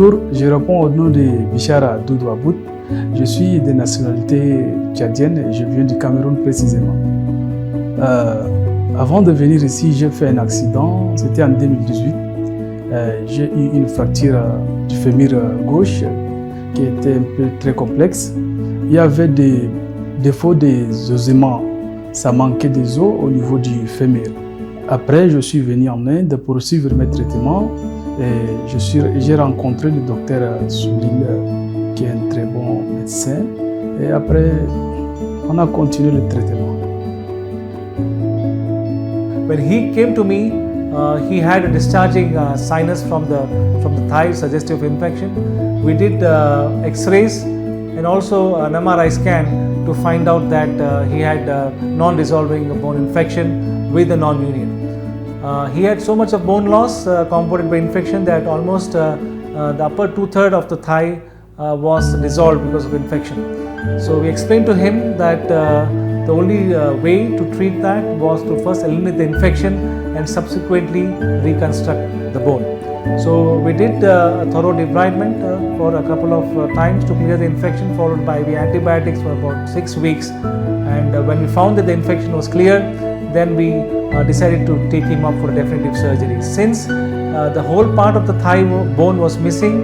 Bonjour, je réponds au nom de Bichara Adoudou Aboud. Je suis de nationalité tchadienne et je viens du Cameroun précisément. Avant de venir ici, j'ai fait un accident, c'était en 2018. J'ai eu une fracture du fémur gauche qui était un peu très complexe. Il y avait des défauts des ossements, ça manquait des os au niveau du fémur. Après, je suis venu en Inde pour suivre mes traitements et j'ai rencontré le docteur Sunil qui est un très bon médecin. Et après, on a continué le traitement. When he came to me, he had a discharging sinus from the thigh, suggestive infection. We did X-rays and also an MRI scan to find out that he had non-dissolving bone infection with a non-union. He had so much of bone loss compounded by infection that almost the upper two-thirds of the thigh was dissolved because of infection. So we explained to him that the only way to treat that was to first eliminate the infection and subsequently reconstruct the bone. So we did a thorough debridement for a couple of times to clear the infection, followed by the antibiotics for about 6 weeks. And when we found that the infection was clear, then we decided to take him up for a definitive surgery. Since the whole part of the thigh bone was missing,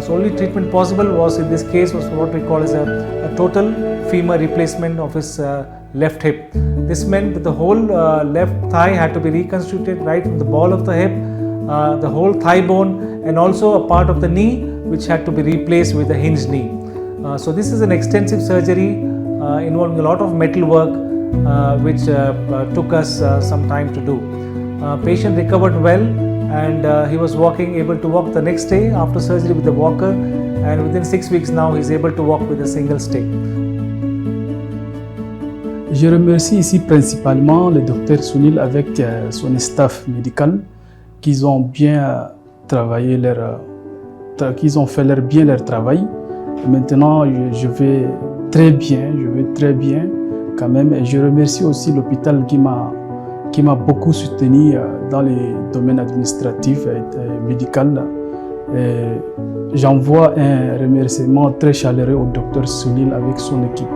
so only treatment possible was in this case was what we call as a total femur replacement of his left hip. This meant that the whole left thigh had to be reconstructed right from the ball of the hip, the whole thigh bone, and also a part of the knee which had to be replaced with a hinged knee. So this is an extensive surgery involving a lot of metal work which took us some time to do. Patient recovered well and he was able to walk the next day after surgery with a walker, and within 6 weeks now he is able to walk with a single stick. Je remercie ici principalement le docteur Sunil avec son staff médical qu'ils ont bien travaillé qu'ils ont fait bien leur travail. Et maintenant, je vais très bien quand même. Et je remercie aussi l'hôpital qui m'a beaucoup soutenu dans les domaines administratifs et médicaux. J'envoie un remerciement très chaleureux au docteur Sunil avec son équipe.